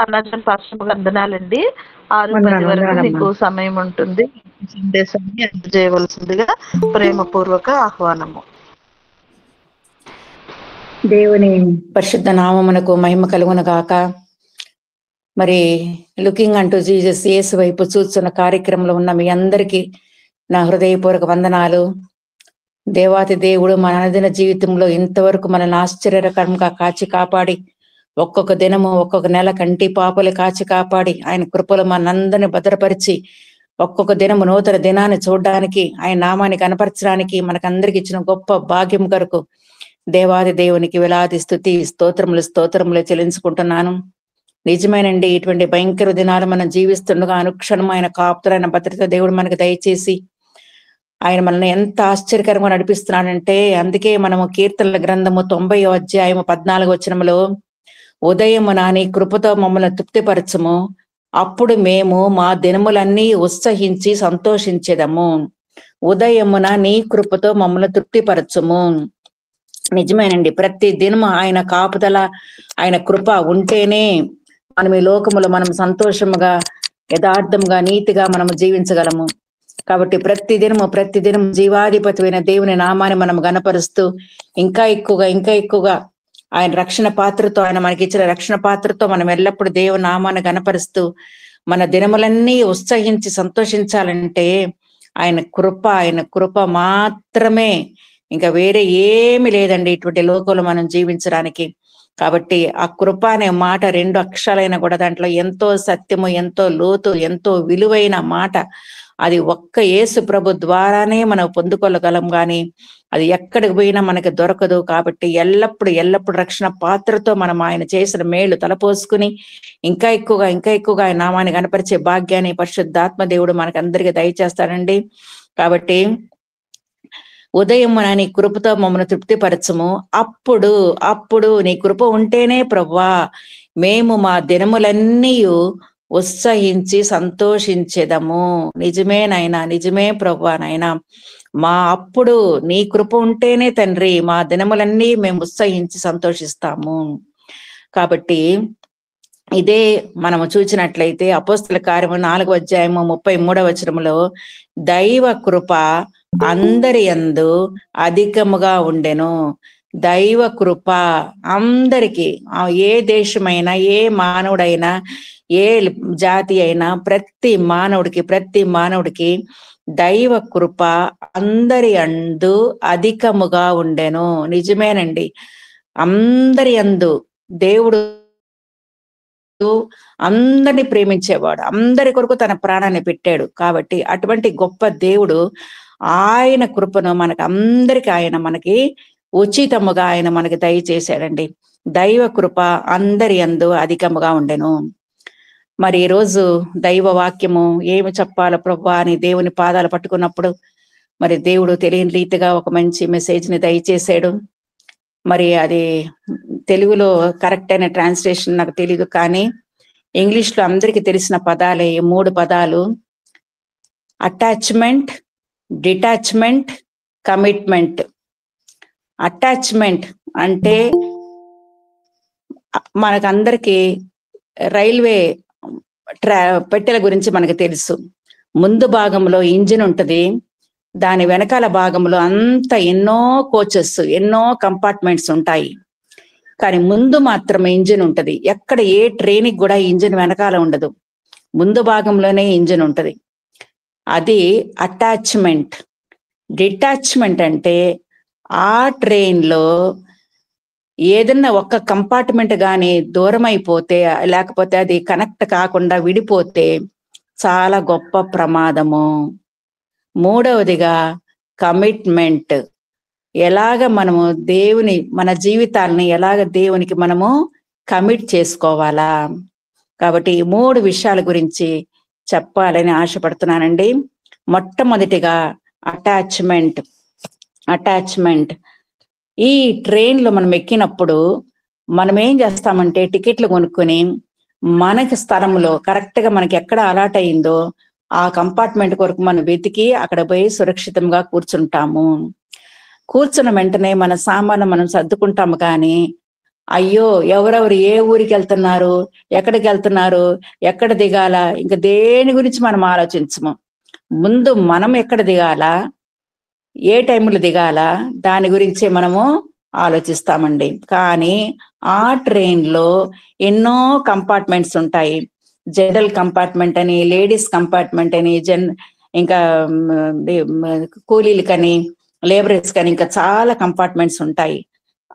అన్నాజన్ pastor వందనాలండి. 6:10 వందనాలు వరకు వందనాలమ్మా. మీకు సమయం ఉంటుంది. సందేశాన్ని అందజేయవలసిందిగా ప్రేమపూర్వక ఆహ్వానము. దేవుని పరిశుద్ధ నామమునకు మహిమ కలుగును గాక. మరి లుకింగ్ అంటూ జీసస్ యేసు వైపు చూస్తున్న కార్యక్రమంలో ఉన్న మీ అందరికీ నా హృదయపూర్వక వందనాలు. దేవాతి దేవుడు మన అనుదిన జీవితంలో ఇంతవరకు మనల్ని ఆశ్చర్యకరంగా కాచి కాపాడి, ఒక్కొక్క దినము ఒక్కొక్క నెల కంటి పాపలు కాచి కాపాడి, ఆయన కృపలు మనందరిని భద్రపరిచి, ఒక్కొక్క దినము నూతన దినాన్ని చూడడానికి, ఆయన నామాన్ని కనపరచడానికి మనకందరికి ఇచ్చిన గొప్ప భాగ్యం కొరకు దేవాది దేవునికి వేలాది స్తుతి స్తోత్రములు చెల్లించుకుంటున్నాను. నిజమేనండి, ఇటువంటి భయంకర దినాలు మనం జీవిస్తుండగా అనుక్షణం ఆయన కాపుదలైన భద్రత దేవుడు మనకు దయచేసి ఆయన మనల్ని ఎంత ఆశ్చర్యకరంగా నడిపిస్తున్నాడంటే, అందుకే మనము కీర్తనల గ్రంథము 90వ అధ్యాయము 14వ వచనములో, ఉదయమున నీ కృపతో మమ్మల్ని తృప్తిపరచము, అప్పుడు మేము మా దినములన్నీ ఉత్సహించి సంతోషించేదము. ఉదయమున నీ కృపతో మమ్మల్ని తృప్తిపరచము. నిజమేనండి, ప్రతి దినము ఆయన కాపుదల, ఆయన కృప ఉంటేనే మనం ఈ లోకములో మనం సంతోషముగా, యథార్థంగా, నీతిగా మనము జీవించగలము. కాబట్టి ప్రతి దినం జీవాధిపతి అయిన దేవుని నామాన్ని మనం గణపరుస్తూ ఇంకా ఎక్కువగా ఆయన రక్షణ పాత్రతో, ఆయన మనకి ఇచ్చిన రక్షణ పాత్రతో మనం ఎల్లప్పుడూ దేవుని నామాన్ని గణపరుస్తూ మన దినములన్నీ ఉత్సహించి సంతోషించాలంటే ఆయన కృప మాత్రమే, ఇంకా వేరే ఏమి లేదండి ఇటువంటి లోకంలో మనం జీవించడానికి. కాబట్టి ఆ కృప అనే మాట 2 అక్షరాలైనా కూడా దాంట్లో ఎంతో సత్యము, ఎంతో లోతు, ఎంతో విలువైన మాట. అది ఒక్క యేసు ప్రభు ద్వారానే మనం పొందుకోగలం, కానీ అది ఎక్కడికి పోయినా మనకి దొరకదు. కాబట్టి ఎల్లప్పుడు రక్షణ పాత్రతో మనం ఆయన చేసిన మేలు తలపోసుకుని ఇంకా ఎక్కువగా ఆయన నామాన్ని కనపరిచే భాగ్యాన్ని పరిశుద్ధాత్మ దేవుడు మనకు అందరికీ దయచేస్తాడండి. కాబట్టి ఉదయమున నీ కృపతో మమ్మల్ని తృప్తిపరచము, అప్పుడు నీ కృప ఉంటేనే ప్రభువా మేము మా దినములన్నీ ఉత్సహించి సంతోషించేదము. నిజమే నాయనా, నిజమే ప్రభువా నాయనా, అప్పుడు నీ కృప ఉంటేనే తండ్రి మా దినములన్నీ మేము ఉత్సహించి సంతోషిస్తాము. కాబట్టి ఇదే మనము చూసినట్లయితే అపోస్తల కార్యము 4వ అధ్యాయము 33వ వచనములో, దైవ కృప అందరి యందు అధికముగా ఉండెను. దైవ కృప అందరికీ, ఏ దేశమైనా, ఏ మానవుడైనా, ఏ జాతి అయినా, ప్రతి మానవుడికి దైవ కృప అందరి యందు అధికముగా ఉండెను. నిజమేనండి, అందరి యందు దేవుడు అందరిని ప్రేమించేవాడు, అందరి కొరకు తన ప్రాణాన్ని పెట్టాడు. కాబట్టి అటువంటి గొప్ప దేవుడు ఆయన కృపను అందరికీ ఆయన మనకి ఉచితముగా ఆయన మనకి దయచేశాడండి. దైవ కృప అందరి యందు అధికముగా ఉండెను. మరి ఈరోజు దైవ వాక్యము ఏమి చెప్పాలో ప్రభువా అని దేవుని పాదాలు పట్టుకున్నప్పుడు మరి దేవుడు తెలియని రీతిగా ఒక మంచి మెసేజ్ ని దయచేశాడు. మరి అది తెలుగులో కరెక్ట్ అయిన ట్రాన్స్లేషన్ నాకు తెలియదు, కానీ ఇంగ్లీష్ లో అందరికీ తెలిసిన పదాలే 3 పదాలు: అటాచ్మెంట్, డిటాచ్మెంట్, కమిట్మెంట్. అటాచ్మెంట్ అంటే మనకందరికీ రైల్వే పెట్టెల గురించి మనకు తెలుసు. ముందు భాగంలో ఇంజిన్ ఉంటది, దాని వెనకాల భాగంలో అంతా ఎన్నో కోచెస్, ఎన్నో కంపార్ట్మెంట్స్ ఉంటాయి. కానీ ముందు మాత్రమే ఇంజిన్ ఉంటది. ఎక్కడ ఏ ట్రైన్కి కూడా ఇంజిన్ వెనకాల ఉండదు, ముందు భాగంలోనే ఇంజిన్ ఉంటది. అది అటాచ్మెంట్. డిటాచ్మెంట్ అంటే ఆ ట్రైన్లో ఏదన్నా ఒక్క కంపార్ట్మెంట్ కానీ దూరం అయిపోతే, లేకపోతే అది కనెక్ట్ కాకుండా విడిపోతే చాలా గొప్ప ప్రమాదము. మూడవదిగా కమిట్మెంట్. ఎలాగ మనము మన జీవితాలని ఎలాగ దేవునికి మనము కమిట్ చేసుకోవాలా. కాబట్టి ఈ 3 విషయాల గురించి చెప్పాలని ఆశపడుతున్నానండి. మొట్టమొదటిగా అటాచ్మెంట్. ఈ ట్రైన్లో మనం ఎక్కినప్పుడు మనం ఏం చేస్తామంటే టికెట్లు కొనుక్కొని మనకి స్థలంలో కరెక్ట్ గా మనకి ఎక్కడ అలాట్ అయిందో ఆ కంపార్ట్మెంట్ కొరకు మనం వెతికి అక్కడ పోయి సురక్షితంగా కూర్చుంటాము. కూర్చున్న వెంటనే మన సామాను మనం సర్దుకుంటాము, కానీ అయ్యో ఎవరెవరు ఏ ఊరికి వెళ్తున్నారు, ఎక్కడికి వెళ్తున్నారు, ఎక్కడ దిగాల, ఇంకా దేని గురించి మనం ఆలోచించము. ముందు మనం ఎక్కడ దిగాల, ఏ టైంలో దిగాల, దాని గురించే మనము ఆలోచిస్తామండి. కానీ ఆ ట్రైన్లో ఎన్నో కంపార్ట్మెంట్స్ ఉంటాయి. జనరల్ కంపార్ట్మెంట్ అని, లేడీస్ కంపార్ట్మెంట్ అని, ఇంకా కూలీలకని, లేబరర్స్ కానీ ఇంకా చాలా కంపార్ట్మెంట్స్ ఉంటాయి.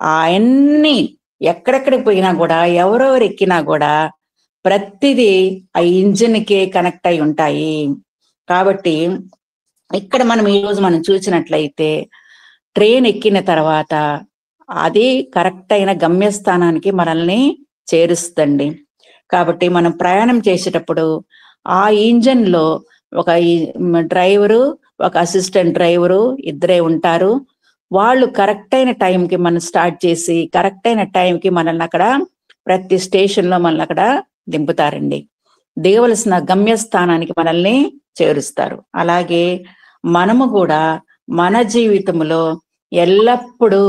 అవన్నీ ఎక్కడెక్కడికి పోయినా కూడా, ఎవరెవరు ఎక్కినా కూడా ప్రతిదీ ఆ ఇంజిన్కే కనెక్ట్ అయి ఉంటాయి. కాబట్టి ఇక్కడ మనం ఈరోజు మనం చూసినట్లయితే ట్రైన్ ఎక్కిన తర్వాత అది కరెక్ట్ అయిన గమ్యస్థానానికి మనల్ని చేరుస్తుంది. కాబట్టి మనం ప్రయాణం చేసేటప్పుడు ఆ ఇంజన్ లో ఒక డ్రైవరు, ఒక అసిస్టెంట్ డ్రైవరు ఇద్దరే ఉంటారు. వాళ్ళు కరెక్ట్ అయిన టైంకి మనం స్టార్ట్ చేసి కరెక్ట్ అయిన టైంకి మనల్ని అక్కడ ప్రతి స్టేషన్ లో మనల్ని అక్కడ దింపుతారండి. దిగవలసిన గమ్యస్థానానికి మనల్ని చేరుస్తారు. అలాగే మనము కూడా మన జీవితంలో ఎల్లప్పుడూ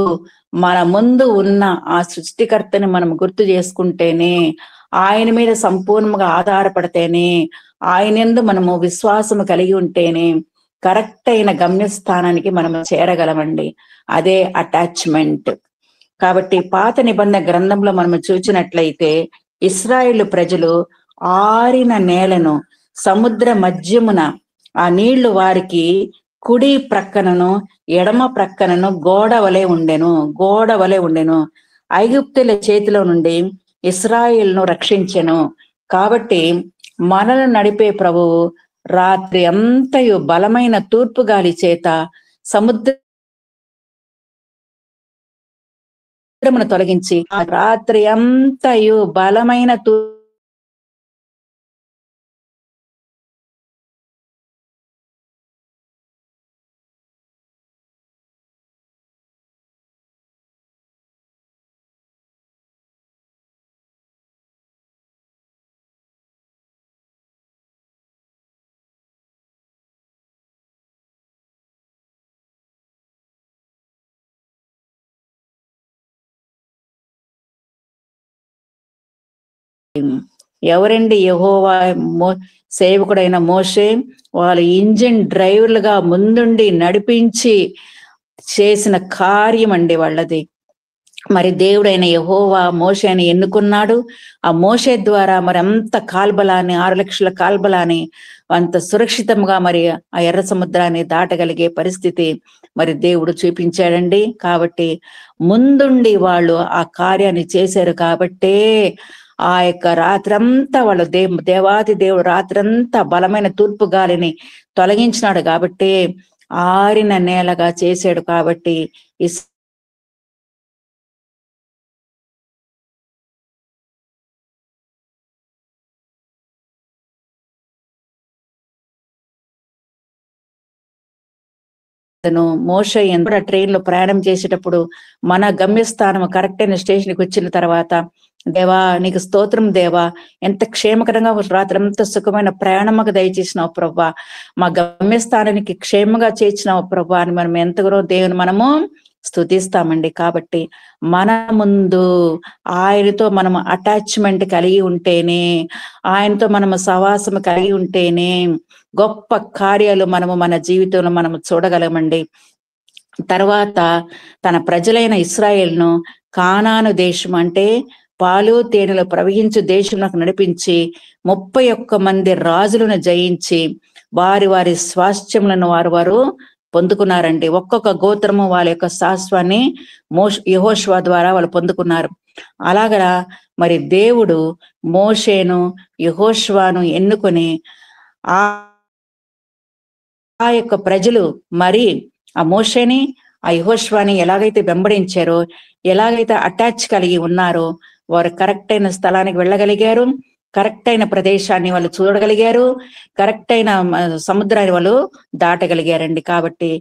మన ముందు ఉన్న ఆ సృష్టికర్తని మనం గుర్తు చేసుకుంటేనే, ఆయన మీద సంపూర్ణంగా ఆధారపడితేనే, ఆయనందు మనము విశ్వాసము కలిగి ఉంటేనే కరెక్ట్ అయిన గమ్యస్థానానికి మనం చేరగలమండి. అదే అటాచ్మెంట్. కాబట్టి పాత నిబంధన గ్రంథంలో మనము చూసినట్లయితే ఇశ్రాయేలు ప్రజలు ఆరిన నేలను, సముద్ర మధ్యమున ఆ నీళ్లు వారికి కుడి ప్రక్కనను ఎడమ ప్రక్కనను గోడ వలె ఉండెను. ఐగుప్తుల చేతిలో నుండి ఇశ్రాయేలును రక్షించెను. కాబట్టి మనల్ని నడిపే ప్రభువు రాత్రి అంతయు బలమైన తూర్పు గాలి చేత సముద్రమును తొలగించి, రాత్రి అంతయు బలమైన ఎవరండి? యెహోవా సేవకుడైన మోషే వాళ్ళ ఇంజిన్ డ్రైవర్లుగా ముందుండి నడిపించి చేసిన కార్యం అండి వాళ్ళది. మరి దేవుడైన యెహోవా మోషేని ఎన్నుకున్నాడు. ఆ మోషే ద్వారా మరి అంత కాల్బలాన్ని, 6 లక్షల కాల్బలాన్ని అంత సురక్షితంగా మరి ఆ ఎర్ర సముద్రాన్ని దాటగలిగే పరిస్థితి మరి దేవుడు చూపించాడండి. కాబట్టి ముందుండి వాళ్ళు ఆ కార్యాన్ని చేశారు. కాబట్టే ఆ యొక్క రాత్రంతా వాళ్ళు దేవాది దేవుడు రాత్రంతా బలమైన తూర్పు గాలిని తొలగించినాడు. కాబట్టి ఆరిన నేలగా చేశాడు. కాబట్టి మోషే ఎంత ట్రైన్ లో ప్రయాణం చేసేటప్పుడు మన గమ్యస్థానం కరెక్ట్ అయిన స్టేషన్కి వచ్చిన తర్వాత, దేవా నీకు స్తోత్రం దేవా, ఎంత క్షేమకరంగా రాత్రంతా సుఖమైన ప్రయాణముగా దయచేసినావు ప్రభా, మా గమ్యస్థానానికి క్షేమంగా చేర్చినావు ప్రభా అని మనం ఎంతగానో దేవుని మనము స్తుతిస్తామండి. కాబట్టి మన ముందు ఆయనతో మనము అటాచ్మెంట్ కలిగి ఉంటేనే, ఆయనతో మనము సవాసము కలిగి ఉంటేనే గొప్ప కార్యాలు మనము మన జీవితంలో మనము చూడగలమండి. తర్వాత తన ప్రజలైన ఇశ్రాయేలును కానాను దేశం అంటే పాలు తేనెలు ప్రవహించు దేశంలోకి నడిపించి 31 మంది రాజులను జయించి వారి వారి స్వాస్థ్యములను వారు పొందుకున్నారండి. ఒక్కొక్క గోత్రము వాళ్ళ యొక్క శాశ్వాన్ని యెహోషువ ద్వారా వాళ్ళు పొందుకున్నారు. అలాగా మరి దేవుడు మోషేను యెహోషువను ఎన్నుకొని ఆ యొక్క ప్రజలు మరి ఆ మోషేని ఆ యెహోషువని ఎలాగైతే వెంబడించారో, ఎలాగైతే అటాచ్ కలిగి ఉన్నారో, వారు కరెక్ట్ అయిన స్థలానికి వెళ్ళగలిగారు, కరెక్ట్ అయిన ప్రదేశాన్ని వాళ్ళు చూడగలిగారు, కరెక్ట్ అయిన సముద్రాన్ని వాళ్ళు దాటగలిగారండి. కాబట్టి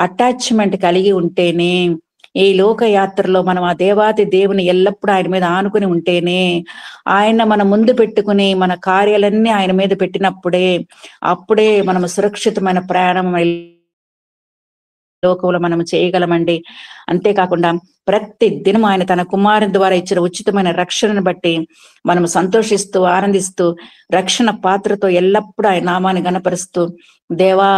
అటాచ్మెంట్ కలిగి ఉంటేనే ఈ లోకయాత్రలో మనం ఆ దేవాది దేవుని ఎల్లప్పుడూ ఆయన మీద ఆనుకుని ఉంటేనే, ఆయన మన ముందు పెట్టుకుని మన కార్యాలన్నీ ఆయన మీద పెట్టినప్పుడే, అప్పుడే మనం సురక్షితమైన ప్రయాణం లోకంలో మనం చేయగలమండి. అంతేకాకుండా ప్రతి దినం ఆయన తన కుమారుని ద్వారా ఇచ్చిన ఉచితమైన రక్షణను బట్టి మనం సంతోషిస్తూ ఆనందిస్తూ రక్షణ పాత్రతో ఎల్లప్పుడూ ఆయన నామాన్ని గణపరుస్తూ, దేవా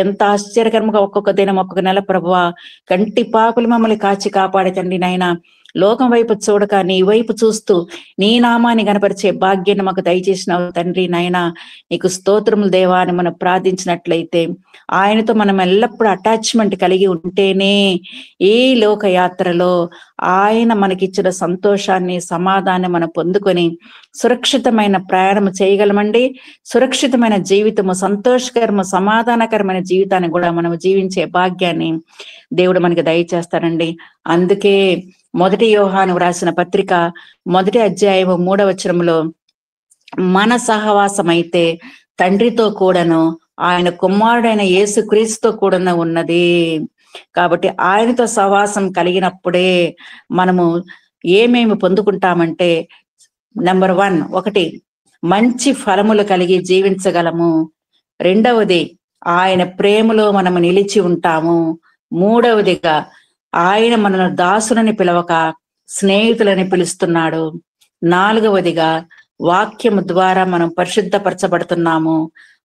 ఎంత ఆశ్చర్యకరంగా ఒక్కొక్క దినం ఒక్కొక్క నెల ప్రభువా కంటి పాపలు మమ్మల్ని కాచి కాపాడే తండ్రి నాయన, లోకం వైపు చూడక నీ వైపు చూస్తూ నీ నామాన్ని గణపరిచే భాగ్యాన్ని మాకు దయచేసినావు తండ్రి నాయన. నీకు స్తోత్రములు దేవా అని మనం ప్రార్థించినట్లయితే, ఆయనతో మనం ఎల్లప్పుడూ అటాచ్మెంట్ కలిగి ఉంటేనే ఈ లోక యాత్రలో ఆయన మనకిచ్చిన సంతోషాన్ని సమాధాన్ని మనం పొందుకొని సురక్షితమైన ప్రయాణం చేయగలమండి. సురక్షితమైన జీవితము, సంతోషకరము సమాధానకరమైన జీవితాన్ని కూడా మనం జీవించే భాగ్యాన్ని దేవుడు మనకి దయచేస్తారండి. అందుకే 1 యోహాను రాసిన పత్రిక 1వ అధ్యాయము 3వ వచనంలో, మన సహవాసం అయితే తండ్రితో కూడాను ఆయన కుమారుడైన యేసుక్రీస్తుతో కూడాను ఉన్నది. కాబట్టి ఆయనతో సహవాసం కలిగినప్పుడే మనము ఏమేమి పొందుకుంటామంటే, నెంబర్ 1, 1 మంచి ఫలములు కలిగి జీవించగలము. 2వది ఆయన ప్రేమలో మనము నిలిచి ఉంటాము. 3వదిగా ఆయన మనల్ని దాసులని పిలవక స్నేహితులని పిలుస్తున్నాడు. 4వదిగా వాక్యము ద్వారా మనం పరిశుద్ధపరచబడుతున్నాము.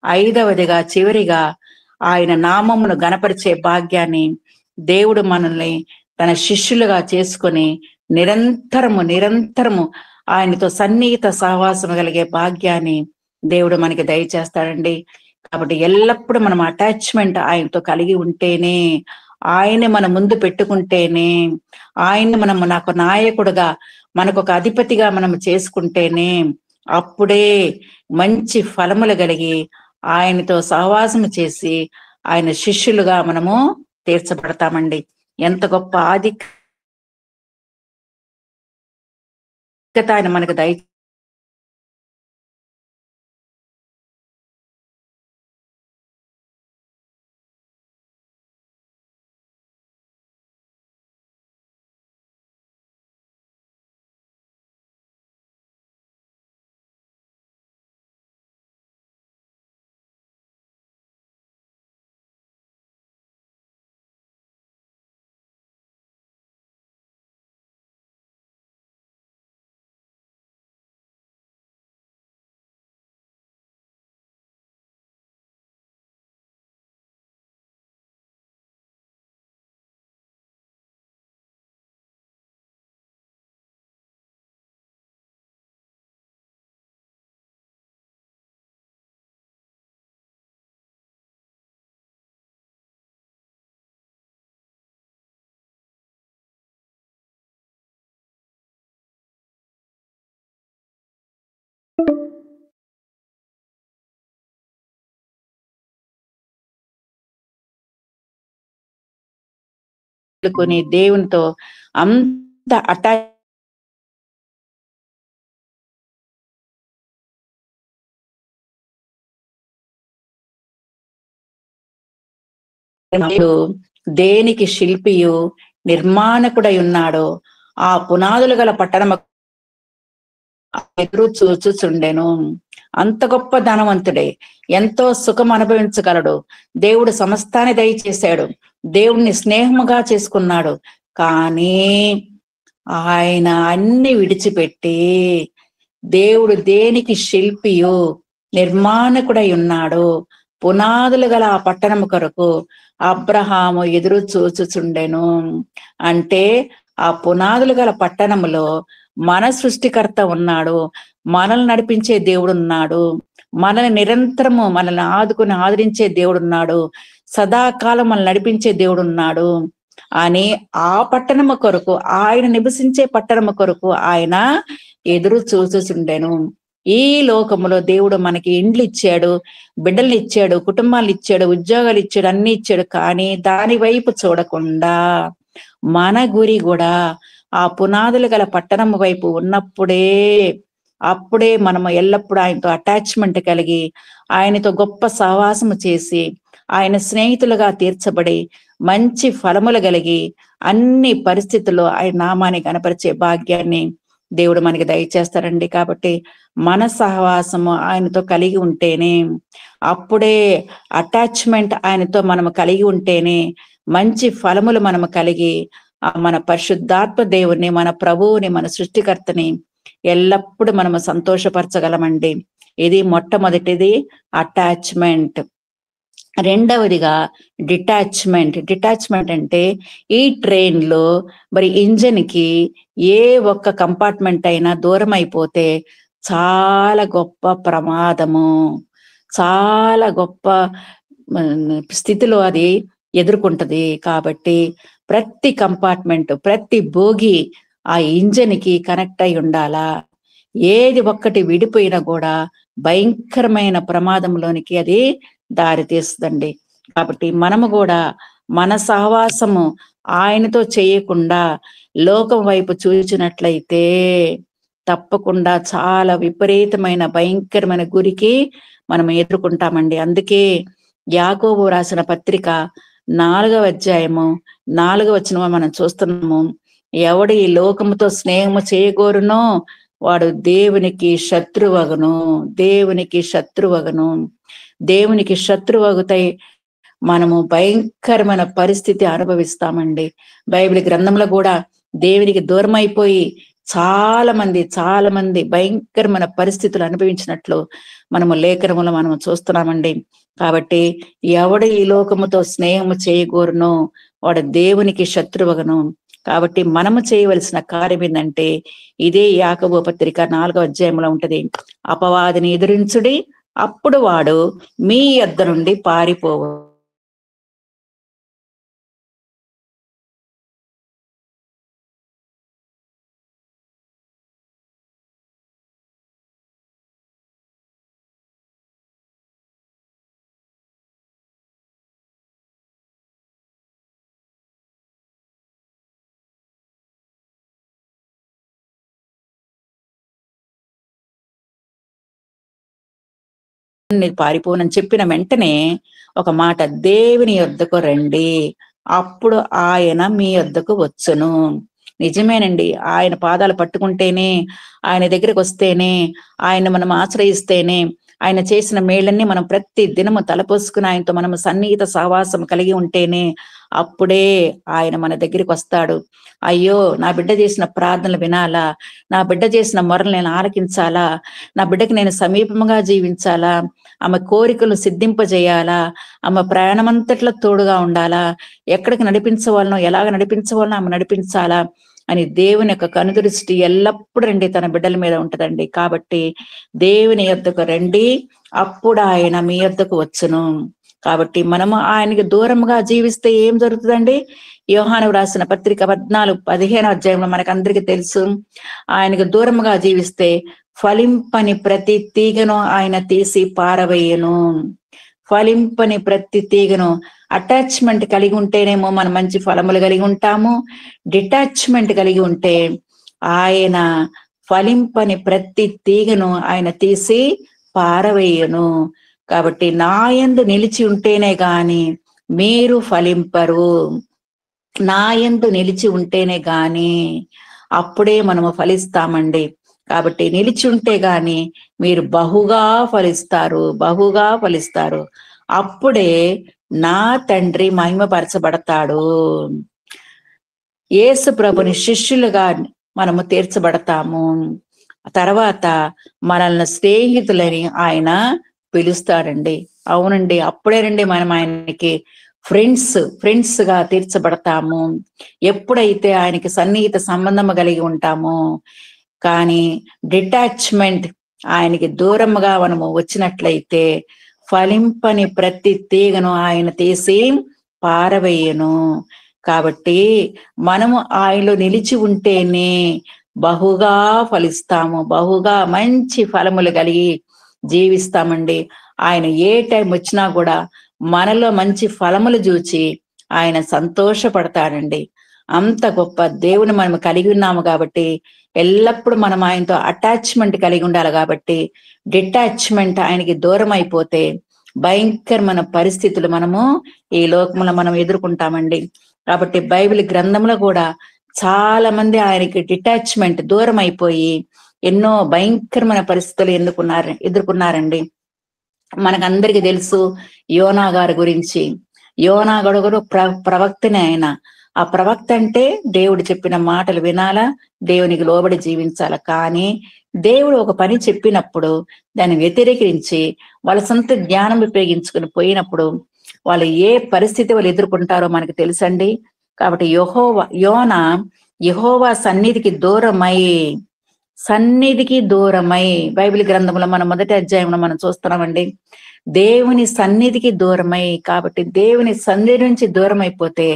5వదిగా చివరిగా ఆయన నామమును గణపరిచే భాగ్యాన్ని దేవుడు మనల్ని తన శిష్యులుగా చేసుకొని నిరంతరము ఆయనతో సన్నిహిత సహవాసం కలిగే భాగ్యాన్ని దేవుడు మనకి దయచేస్తాడండి. కాబట్టి ఎల్లప్పుడూ మనం అటాచ్మెంట్ ఆయనతో కలిగి ఉంటేనే, ఆయన్ని మన ముందు పెట్టుకుంటేనే, ఆయన్ని మనము నాకు నాయకుడుగా మనకు ఒక అధిపతిగా మనం చేసుకుంటేనే అప్పుడే మంచి ఫలములు కలిగి ఆయనతో సహవాసం చేసి ఆయన శిష్యులుగా మనము తీర్చబడతామండి. ఎంత గొప్ప ఆధిక్యత ఆయన మనకు దేవునితో అంత అటాచ్ దేనికి శిల్పియు నిర్మాణకుడై ఉన్నాడో ఆ పునాదులు గల పట్టణము ఎదురు చూచుచుండెను. అంత గొప్ప ధనవంతుడే, ఎంతో సుఖం అనుభవించగలడు. దేవుడు సమస్తాన్ని దయచేశాడు, దేవుణ్ణి స్నేహముగా చేసుకున్నాడు. కానీ ఆయన అన్ని విడిచిపెట్టి దేవుడు దేనికి శిల్పియు నిర్మాణకుడై ఉన్నాడు, పునాదులు గల ఆ పట్టణము కొరకు అబ్రహాము ఎదురు చూచుచుండెను. అంటే ఆ పునాదులు గల పట్టణములో మన సృష్టికర్త ఉన్నాడు, మనల్ని నడిపించే దేవుడు ఉన్నాడు, మనల్ని నిరంతరము మనల్ని ఆదరించే దేవుడు ఉన్నాడు, సదాకాలం మనల్ని నడిపించే దేవుడు ఉన్నాడు అని ఆ పట్టణము కొరకు, ఆయన నివసించే పట్టణము కొరకు ఆయన ఎదురు చూచుచుండెను. ఈ లోకములో దేవుడు మనకి ఇండ్లు ఇచ్చాడు, బిడ్డల్ని ఇచ్చాడు, కుటుంబాలు ఇచ్చాడు, ఉద్యోగాలు ఇచ్చాడు, అన్ని ఇచ్చాడు. కానీ దాని వైపు చూడకుండా మన గురి కూడా ఆ పునాదులు గల పట్టణం వైపు అప్పుడే మనము ఎల్లప్పుడూ ఆయనతో అటాచ్మెంట్ కలిగి ఆయనతో గొప్ప సహవాసము చేసి ఆయన స్నేహితులుగా తీర్చబడి మంచి ఫలములు కలిగి అన్ని పరిస్థితుల్లో ఆయన నామాన్ని కనపరిచే భాగ్యాన్ని దేవుడు మనకి దయచేస్తారండి. కాబట్టి మన సహవాసము ఆయనతో కలిగి ఉంటేనే, అప్పుడే అటాచ్మెంట్ ఆయనతో మనము కలిగి ఉంటేనే మంచి ఫలములు మనము కలిగి మన పరిశుద్ధాత్మ దేవుని, మన ప్రభువుని, మన సృష్టికర్తని ఎల్లప్పుడూ మనము సంతోషపరచగలమండి. ఇది మొట్టమొదటిది అటాచ్మెంట్. రెండవదిగా డిటాచ్మెంట్ అంటే ఈ ట్రైన్ లో మరి ఇంజన్ కి ఏ ఒక్క కంపార్ట్మెంట్ అయినా దూరం అయిపోతే చాలా గొప్ప ప్రమాదము, చాలా గొప్ప స్థితిలో అది ఎదుర్కొంటది. కాబట్టి ప్రతి కంపార్ట్మెంట్, ప్రతి బోగి ఆ ఇంజన్ కి కనెక్ట్ అయి ఉండాలా. ఏది ఒక్కటి విడిపోయినా కూడా భయంకరమైన ప్రమాదంలోనికి అది దారి తీస్తుందండి. కాబట్టి మనము కూడా మన సహవాసము ఆయనతో చేయకుండా లోకం వైపు చూచినట్లయితే తప్పకుండా చాలా విపరీతమైన భయంకరమైన గురికి మనం ఎదుర్కొంటామండి. అందుకే యాకోబు రాసిన పత్రిక 4వ అధ్యాయము 4వ వచనము మనం చూస్తున్నాము. ఎవడు ఈ లోకముతో స్నేహము చేయగోరునో వాడు దేవునికి శత్రువగును, దేవునికి శత్రువగును. దేవునికి శత్రువగుతాయి మనము భయంకరమైన పరిస్థితి అనుభవిస్తామండి. బైబిల్ గ్రంథంలో కూడా దేవునికి దూరం అయిపోయి చాలా మంది భయంకరమైన పరిస్థితులు అనుభవించినట్లు మనము లేఖనములో మనము చూస్తున్నామండి. కాబట్టి ఎవడు ఈ లోకముతో స్నేహము చేయగోరునో వాడు దేవునికి శత్రువగును. కాబట్టి మనము చేయవలసిన కార్యం ఏంటంటే ఇదే యాకోబు పత్రిక 4వ అధ్యాయంలో ఉంటది. అపవాదిని ఎదిరించుడి, అప్పుడు వాడు మీ యొద్ద నుండి పారిపోవు. పారిపోనని చెప్పిన వెంటనే ఒక మాట, దేవుని యొద్దకు రండి, అప్పుడు ఆయన మీ యొద్దకు వచ్చును. నిజమేనండి. ఆయన పాదాలు పట్టుకుంటేనే, ఆయన దగ్గరికి వస్తేనే, ఆయన మనం ఆశ్రయిస్తేనే, ఆయన చేసిన మేళ్ళన్నీ మనం ప్రతి దినము తలపోసుకుని ఆయనతో మనము సన్నిహిత సహవాసం కలిగి ఉంటేనే అప్పుడే ఆయన మన దగ్గరికి వస్తాడు. అయ్యో, నా బిడ్డ చేసిన ప్రార్థనలు వినాలా, నా బిడ్డ చేసిన మొరలు నేను ఆలకించాలా, నా బిడ్డకి నేను సమీపంగా జీవించాలా, ఆమె కోరికలు సిద్ధింపజేయాలా, ఆమె ప్రయాణమంతట్లో తోడుగా ఉండాలా, ఎక్కడికి నడిపించవాలనో ఎలాగ నడిపించవాలనో ఆమె నడిపించాలా అని దేవుని యొక్క కనుదృష్టి ఎల్లప్పుడూ రండి తన బిడ్డల మీద ఉంటదండి. కాబట్టి దేవుని యొద్దకు రండి, అప్పుడు ఆయన మీ యొద్దకు వచ్చును. కాబట్టి మనము ఆయనకి దూరంగా జీవిస్తే ఏం జరుగుతుందండి? యోహాను రాసిన పత్రిక 14:15 అధ్యాయంలో మనకందరికీ తెలుసు. ఆయనకు దూరంగా జీవిస్తే ఫలింపని ప్రతి తీగను ఆయన తీసి పారవేయను. ఫలింపని ప్రతి తీగను. అటాచ్మెంట్ కలిగి ఉంటేనేమో మనం మంచి ఫలములు కలిగి ఉంటాము. డిటాచ్మెంట్ కలిగి ఉంటే ఆయన ఫలింపని ప్రతి తీగను ఆయన తీసి పారవేయను. కాబట్టి నా యందు నిలిచి ఉంటేనే గాని మీరు ఫలింపరు. నా యందు నిలిచి ఉంటేనే గాని అప్పుడే మనము ఫలిస్తామండి. కాబట్టి నిలిచి ఉంటే గాని మీరు బహుగా ఫలిస్తారు. అప్పుడే నా తండ్రి మహిమపరచబడతాడు. యేసు ప్రభుని శిష్యులుగా మనము తీర్చబడతాము. తర్వాత మనల్ని స్నేహితులని ఆయన పిలుస్తాడండి. అవునండి, అప్పుడేనండి మనం ఆయనకి ఫ్రెండ్స్ గా తీర్చబడతాము. ఎప్పుడైతే ఆయనకి సన్నిహిత సంబంధం కలిగి ఉంటామో. కానీ డిటాచ్మెంట్, ఆయనకి దూరంగా మనము వచ్చినట్లయితే ఫలింపని ప్రతి తీగను ఆయన తీసి పారవేయను. కాబట్టి మనము ఆయనలో నిలిచి ఉంటేనే బహుగా ఫలిస్తాము, బహుగా మంచి ఫలములు కలిగి జీవిస్తామండి. ఆయన ఏ టైం వచ్చినా కూడా మనలో మంచి ఫలములు చూచి ఆయన సంతోషపడతాడండి. అంత గొప్ప దేవుని మనం కలిగి ఉన్నాము కాబట్టి ఎల్లప్పుడూ మనం ఆయనతో అటాచ్మెంట్ కలిగి ఉండాలి. కాబట్టి డిటాచ్మెంట్ ఆయనకి దూరం అయిపోతే భయంకరమైన పరిస్థితులు మనము ఈ లోకంలో మనం ఎదుర్కొంటామండి. కాబట్టి బైబిల్ గ్రంథంలో కూడా చాలా మంది ఆయనకి డిటాచ్మెంట్ దూరం అయిపోయి ఎన్నో భయంకరమైన పరిస్థితులు ఎదుర్కొన్నారండి. మనకందరికీ తెలుసు యోనా గారి గురించి. యోనా గొడుగుడు ప్రవక్తనే ఆయన. ఆ ప్రవక్త అంటే దేవుడు చెప్పిన మాటలు వినాలా, దేవునికి లోబడి జీవించాలా. కానీ దేవుడు ఒక పని చెప్పినప్పుడు దాన్ని వ్యతిరేకించి వాళ్ళ సొంత జ్ఞానం ఉపయోగించుకుని పోయినప్పుడు వాళ్ళు ఏ పరిస్థితి వాళ్ళు ఎదుర్కొంటారో మనకు తెలుసండి. కాబట్టి యోనా యెహోవా సన్నిధికి దూరమై బైబిల్ గ్రంథంలో మనం మొదటి అధ్యాయంలో మనం చూస్తున్నామండి. దేవుని సన్నిధికి దూరమై, కాబట్టి దేవుని సన్నిధి నుంచి దూరం అయిపోతే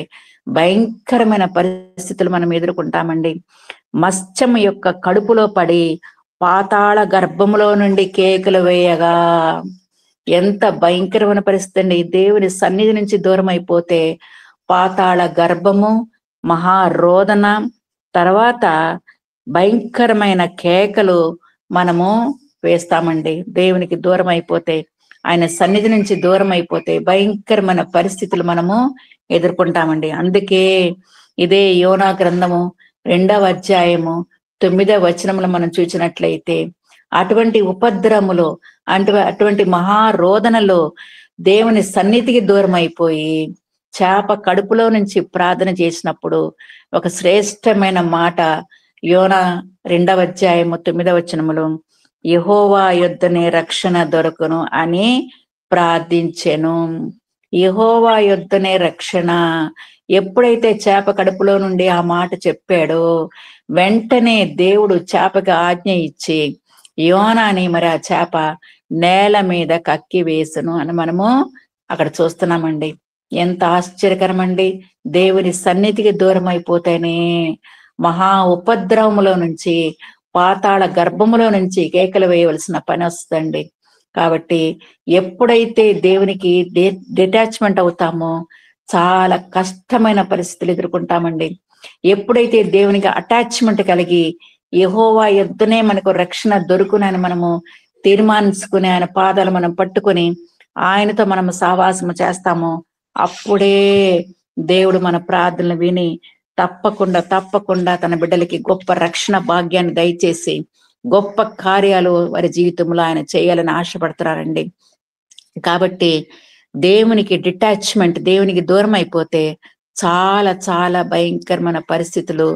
భయంకరమైన పరిస్థితులు మనం ఎదుర్కొంటామండి. మత్స్యం యొక్క కడుపులో పడి పాతాళ గర్భములో నుండి కేకలు వేయగా, ఎంత భయంకరమైన పరిస్థితి అండి. దేవుని సన్నిధి నుంచి దూరం అయిపోతే పాతాళ గర్భము, మహారోదన, తర్వాత భయంకరమైన కేకలు మనము వేస్తామండి. దేవునికి దూరం అయిపోతే, ఆయన సన్నిధి నుంచి దూరం అయిపోతే భయంకరమైన పరిస్థితులు మనము ఎదుర్కొంటామండి. అందుకే ఇదే యోనా గ్రంథము 2వ అధ్యాయము 9వ వచనములు మనం చూసినట్లయితే, అటువంటి ఉపద్రములు అటువంటి మహారోదనలో దేవుని సన్నిధికి దూరం అయిపోయి చేప కడుపులో నుంచి ప్రార్థన చేసినప్పుడు ఒక శ్రేష్టమైన మాట యోనా 2వ అధ్యాయము 9వ వచనములో, యెహోవా యొద్దనే రక్షణ దొరకును అని ప్రార్థించెను. యెహోవా యొద్దనే రక్షణ. ఎప్పుడైతే చేప కడుపులో నుండి ఆ మాట చెప్పాడో వెంటనే దేవుడు చేపకి ఆజ్ఞ ఇచ్చి యోనాని మరి ఆ చేప నేల మీద కక్కి వేసును అని మనము అక్కడ చూస్తున్నామండి. ఎంత ఆశ్చర్యకరమండి. దేవుని సన్నిధికి దూరం అయిపోతేనే మహా ఉపద్రవములో నుంచి, పాతాళ గర్భములో నుంచి కేకలు వేయవలసిన పని వస్తుందండి. కాబట్టి ఎప్పుడైతే దేవునికి డిటాచ్మెంట్ అవుతామో చాలా కష్టమైన పరిస్థితులు ఎదుర్కొంటామండి. ఎప్పుడైతే దేవునికి అటాచ్మెంట్ కలిగి యెహోవా యొద్దనే మనకు రక్షణ దొరుకునని మనము తీర్మానించుకుని ఆయన పాదాలు మనం పట్టుకొని ఆయనతో మనం సహవాసము చేస్తామో అప్పుడే దేవుడు మన ప్రార్థనలు విని తప్పకుండా తన బిడ్డలకి గొప్ప రక్షణ భాగ్యాన్ని దయచేసి గొప్ప కార్యాలు వారి జీవితంలో ఆయన చేయాలని ఆశపడుతున్నారండి. కాబట్టి దేవునికి డిటాచ్మెంట్, దేవునికి దూరం అయిపోతే చాలా భయంకరమైన పరిస్థితులు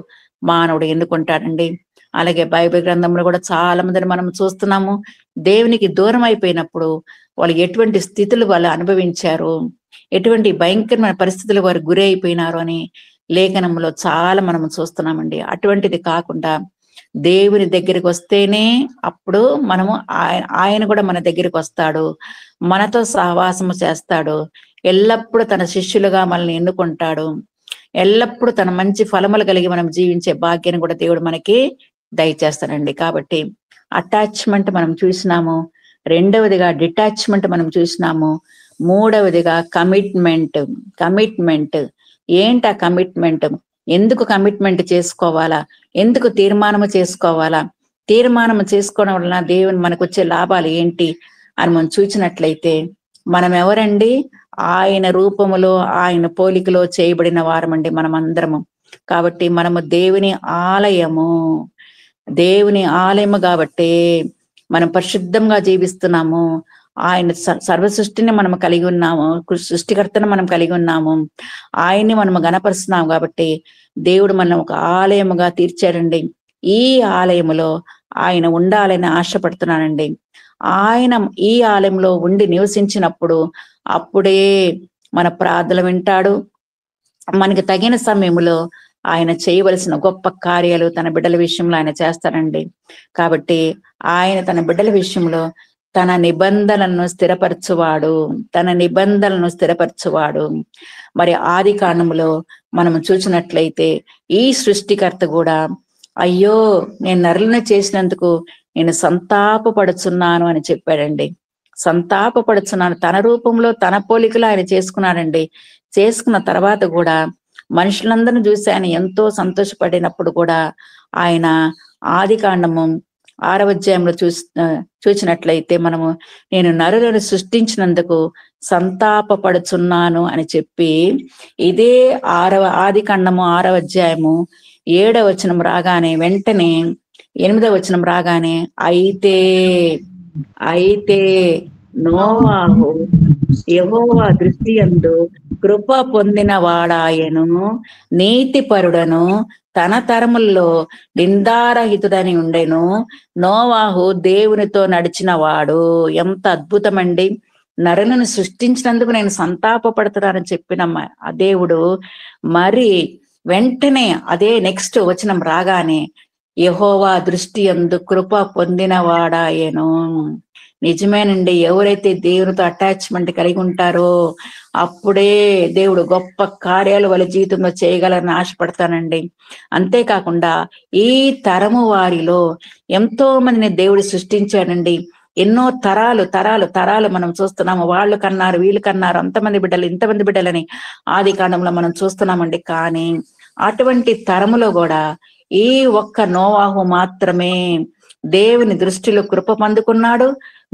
మానవుడు ఎన్నుకుంటాడండి. అలాగే బైబిల్ గ్రంథంలో కూడా చాలా మందిని మనం చూస్తున్నాము. దేవునికి దూరం అయిపోయినప్పుడు వాళ్ళు ఎటువంటి స్థితులు వాళ్ళు అనుభవించారు, ఎటువంటి భయంకరమైన పరిస్థితులు వారు గురి అయిపోయినారు అని లేఖనంలో చాలా మనం చూస్తున్నామండి. అటువంటిది కాకుండా దేవుని దగ్గరికి వస్తేనే అప్పుడు మనము ఆయన కూడా మన దగ్గరికి వస్తాడు, మనతో సహవాసము చేస్తాడు, ఎల్లప్పుడూ తన శిష్యులుగా మనల్ని ఎన్నుకుంటాడు, ఎల్లప్పుడూ తన మంచి ఫలములు కలిగి మనం జీవించే భాగ్యాన్ని కూడా దేవుడు మనకి దయచేస్తాడండి. కాబట్టి అటాచ్మెంట్ మనం చూసినాము, రెండవదిగా డిటాచ్మెంట్ మనం చూసినాము, మూడవదిగా కమిట్మెంట్. ఏంటి ఆ కమిట్మెంట్? ఎందుకు కమిట్మెంట్ చేసుకోవాలా, ఎందుకు తీర్మానము చేసుకోవాలా, తీర్మానం చేసుకోవడం వలన దేవుని మనకు వచ్చే లాభాలు ఏంటి అని మనం చూసినట్లయితే, మనం ఎవరండి? ఆయన రూపములో ఆయన పోలికలో చేయబడిన వారమండి మనం అందరము. కాబట్టి మనము దేవుని ఆలయము కాబట్టి మనం పరిశుద్ధంగా జీవిస్తున్నాము. ఆయన సర్వ సృష్టిని మనం కలిగి ఉన్నాము, సృష్టికర్తను మనం కలిగి ఉన్నాము, ఆయన్ని మనము గణపరుస్తున్నాము. కాబట్టి దేవుడు మనం ఒక ఆలయముగా తీర్చాడండి. ఈ ఆలయములో ఆయన ఉండాలని ఆశపడుతున్నానండి. ఆయన ఈ ఆలయంలో ఉండి నివసించినప్పుడు అప్పుడే మన ప్రార్థనలు వింటాడు. మనకి తగిన సమయంలో ఆయన చేయవలసిన గొప్ప కార్యాలు తన బిడ్డల విషయంలో ఆయన చేస్తారండి. కాబట్టి ఆయన తన బిడ్డల విషయంలో తన నిబంధనలను స్థిరపరచువాడు. మరి ఆది కాండములో మనం చూసినట్లయితే ఈ సృష్టికర్త కూడా, అయ్యో నేను నరులను చేసినందుకు నేను సంతాపపడుచున్నాను అని చెప్పాడండి. సంతాపపడుచున్నాను, తన రూపంలో తన పోలికలో ఆయన చేసుకున్నాడండి. చేసుకున్న తర్వాత కూడా మనుషులందరిని చూసి ఆయన ఎంతో సంతోషపడినప్పుడు కూడా ఆయన ఆది కాండము 6వ అధ్యాయంలో చూసినట్లయితే మనము నేను నరులను సృష్టించినందుకు సంతాపపడుచున్నాను అని చెప్పి, ఇదే ఆది కాండము 6వ అధ్యాయము 7వ వచనం రాగానే వెంటనే 8వ వచనం రాగానే అయితే నోవాహు యెహోవా దృష్టి యందు కృప పొందిన వాడాయను, నీతిపరుడను, తన తరముల్లో నిందారహితుడని ఉండెను. నోవాహు దేవునితో నడిచిన వాడు. ఎంత అద్భుతమండి! నరులను సృష్టించినందుకు నేను సంతాపపడుతున్నానని చెప్పిన ఆ దేవుడు మరి వెంటనే అదే నెక్స్ట్ వచనం రాగానే యెహోవా దృష్టి యందు కృప పొందిన వాడాయను. నిజమేనండి, ఎవరైతే దేవునితో అటాచ్మెంట్ కలిగి ఉంటారో అప్పుడే దేవుడు గొప్ప కార్యాలు వాళ్ళ జీవితంలో చేయగలని ఆశపడతానండి. అంతేకాకుండా ఈ తరము వారిలో ఎంతో మందిని దేవుడు సృష్టించాడండి. ఎన్నో తరాలు తరాలు తరాలు మనం చూస్తున్నాము. వాళ్ళు కన్నారు, వీళ్ళు కన్నారు, అంతమంది బిడ్డలు, ఇంతమంది బిడ్డలని ఆది కాండంలో మనం చూస్తున్నామండి. కానీ అటువంటి తరములో కూడా ఈ ఒక్క నోవాహు మాత్రమే దేవుని దృష్టిలో కృప పొందుకున్నాడు,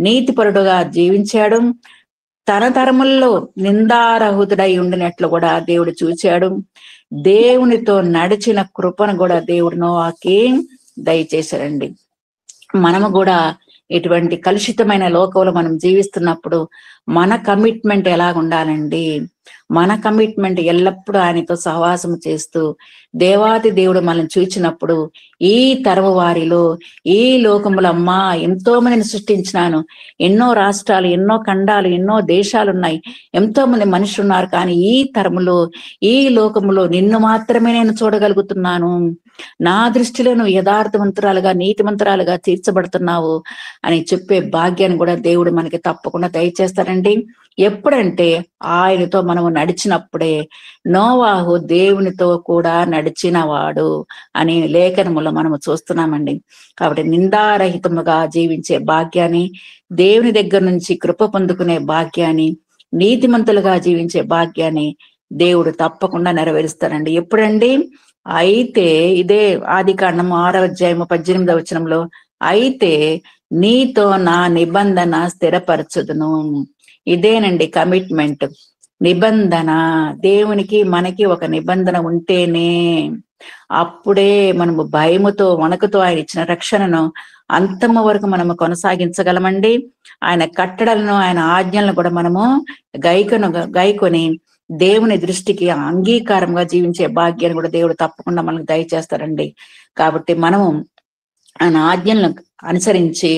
నీతిపరుడుగా జీవించాడు, తన తరముల్లో నిందారహితుడై ఉండినట్లు కూడా దేవుడు చూచాడు. దేవునితో నడిచిన కృపను కూడా దేవుడు నోవాకి దయచేశాడండి. మనము కూడా ఇటువంటి కలుషితమైన లోకంలో మనం జీవిస్తున్నప్పుడు మన కమిట్మెంట్ ఎలాగ ఉండాలండి? మన కమిట్మెంట్ ఎల్లప్పుడూ ఆయనతో సహవాసం చేస్తూ దేవాది దేవుడు మనల్ని చూచినప్పుడు ఈ తరము వారిలో ఈ లోకములో అమ్మా ఎంతో మందిని సృష్టించినాను, ఎన్నో రాష్ట్రాలు, ఎన్నో ఖండాలు, ఎన్నో దేశాలు ఉన్నాయి, ఎంతో మంది మనుషులు ఉన్నారు, కానీ ఈ తరములో ఈ లోకములో నిన్ను మాత్రమే నేను చూడగలుగుతున్నాను, నా దృష్టిలో నువ్వు యథార్థవంతురాలుగా నీతిమంతురాలుగా తీర్చబడుతున్నావు అని చెప్పే భాగ్యాన్ని కూడా దేవుడు మనకి తప్పకుండా దయచేస్తారండి. ఎప్పుడంటే ఆయనతో మనము నడిచినప్పుడే. నోవాహు దేవునితో కూడా నడిచిన వాడు అని లేఖనములో మనము చూస్తున్నామండి. కాబట్టి నిందారహితముగా జీవించే భాగ్యాన్ని, దేవుని దగ్గర నుంచి కృప పొందుకునే భాగ్యాన్ని, నీతిమంతులుగా జీవించే భాగ్యాన్ని దేవుడు తప్పకుండా నెరవేరుస్తారండి. ఎప్పుడండి? అయితే ఇదే ఆది కాండము 6వ అధ్యాయము 18వ వచనంలో, అయితే నీతో నా నిబంధన స్థిరపరచుదును. ఇదేనండి కమిట్మెంట్, నిబంధన. దేవునికి మనకి ఒక నిబంధన ఉంటేనే అప్పుడే మనము భయముతో వణకుతో ఆయన ఇచ్చిన రక్షణను అంతము వరకు మనము కొనసాగించగలమండి. ఆయన కట్టడలను, ఆయన ఆజ్ఞలను కూడా మనము గైకొని దేవుని దృష్టికి అంగీకారంగా జీవించే భాగ్యాన్ని కూడా దేవుడు తప్పకుండా మనకు దయచేస్తారండి. కాబట్టి మనము ఆయన ఆజ్ఞలను అనుసరించి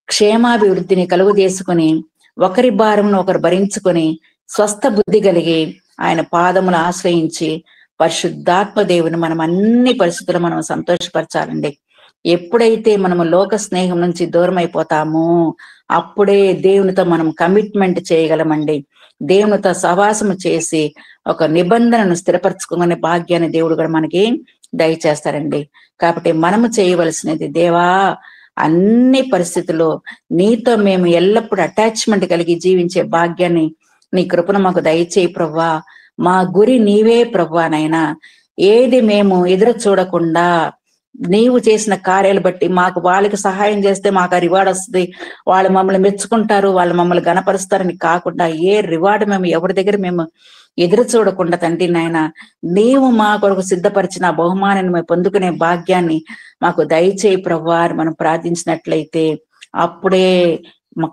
క్షేమాభివృద్ధిని కలుగు చేసుకుని ఒకరి భారమును ఒకరు భరించుకొని స్వస్థ బుద్ధి కలిగి ఆయన పాదములు ఆశ్రయించి పరిశుద్ధాత్మ దేవుని మనం అన్ని పరిస్థితుల్లో మనం సంతోషపరచాలండి. ఎప్పుడైతే మనము లోక స్నేహం నుంచి దూరం అయిపోతామో అప్పుడే దేవునితో మనం కమిట్మెంట్ చేయగలమండి. దేవునితో సహవాసము చేసి ఒక నిబంధనను స్థిరపరచుకునే భాగ్యాన్ని దేవుడు కూడా మనకి దయచేస్తారండి. కాబట్టి మనము చేయవలసినది, దేవా అన్ని పరిస్థితుల్లో నీతో మేము ఎల్లప్పుడూ అటాచ్మెంట్ కలిగి జీవించే భాగ్యాన్ని నీ కృపను మాకు దయచేయి ప్రభువా. మా గురి నీవే ప్రభువానైనా. ఏది మేము ఎదురు చూడకుండా నీవు చేసిన కార్యాలు బట్టి మాకు వాళ్ళకి సహాయం చేస్తే మాకు ఆ రివార్డ్ వస్తుంది, వాళ్ళు మమ్మల్ని మెచ్చుకుంటారు, వాళ్ళు మమ్మల్ని గణపరుస్తారని కాకుండా ఏ రివార్డ్ మేము ఎవరి దగ్గర మేము ఎదురు చూడకుండా తండ్రి నాయన నీవు మా కొరకు సిద్ధపరిచిన బహుమానాన్ని మేము పొందుకునే భాగ్యాన్ని మాకు దయచేయి ప్రభువా మనం ప్రార్థించినట్లయితే అప్పుడే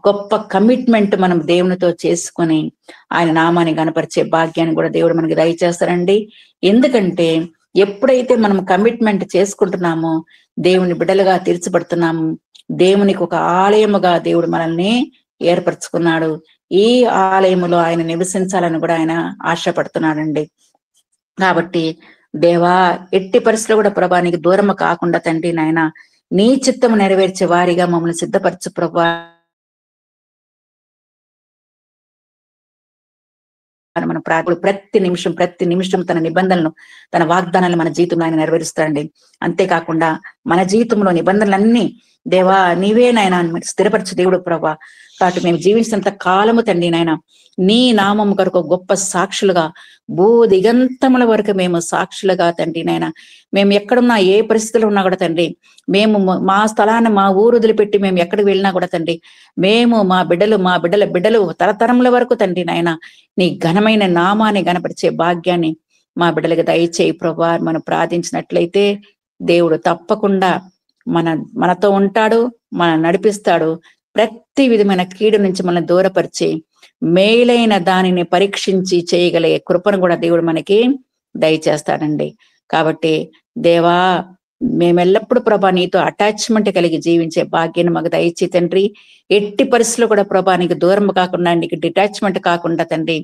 గొప్ప కమిట్మెంట్ మనం దేవునితో చేసుకుని ఆయన నామాన్ని గణపరిచే భాగ్యాన్ని కూడా దేవుడు మనకి దయచేస్తారండి. ఎందుకంటే ఎప్పుడైతే మనం కమిట్మెంట్ చేసుకుంటున్నామో దేవుని బిడ్డలుగా తీర్చబడుతున్నాము. దేవునికి ఒక ఆలయముగా దేవుడు మనల్ని ఏర్పరచుకున్నాడు. ఈ ఆలయములో ఆయన నివసించాలని కూడా ఆయన ఆశపడుతున్నాడండి. కాబట్టి దేవా ఎట్టి పరిస్థితుల్లో కూడా ప్రభా నీకు దూరము కాకుండా తండ్రి నాయన నీ చిత్తము నెరవేర్చే వారిగా మమ్మల్ని సిద్ధపరచు ప్రభా. మన ప్రార్థన ప్రతి నిమిషం తన నిబంధనలను, తన వాగ్దానాలను మన జీవితంలో ఆయన నెరవేరుస్తాడండి. అంతేకాకుండా మన జీవితంలో నిబంధనలన్నీ దేవా నీవే నాయన స్థిరపరచు దేవుడు ప్రభా. కాబట్టి మేము జీవించినంత కాలము తండ్రి నాయన నీ నామం కొరకు గొప్ప సాక్షులుగా భూ దిగంతముల వరకు మేము సాక్షులుగా తండ్రి నాయన మేము ఎక్కడున్నా ఏ పరిస్థితుల్లో ఉన్నా కూడా తండ్రి మేము మా స్థలాన్ని మా ఊరు వదిలిపెట్టి మేము ఎక్కడికి వెళ్ళినా కూడా తండ్రి మేము మా బిడ్డల బిడ్డలు తరతరముల వరకు తండ్రి నాయన నీ ఘనమైన నామాన్ని గణపరిచే భాగ్యాన్ని మా బిడ్డలకు దయచేయి ప్రభా. మనం ప్రార్థించినట్లయితే దేవుడు తప్పకుండా మనతో ఉంటాడు, మన నడిపిస్తాడు. ప్రతి విధమైన కీడు నుంచి మనల్ని దూరపరిచి మేలైన దానిని పరీక్షించి చేయగలిగే కృపను కూడా దేవుడు మనకి దయచేస్తాడండి. కాబట్టి దేవా, మేమెల్లప్పుడు ప్రభా నీతో అటాచ్మెంట్ కలిగి జీవించే భాగ్యాన్ని మాకు దయచి తండ్రి. ఎట్టి పరిస్థితుల్లో కూడా ప్రభా నీకు దూరం కాకుండా, నీకు డిటాచ్మెంట్ కాకుండా తండ్రి,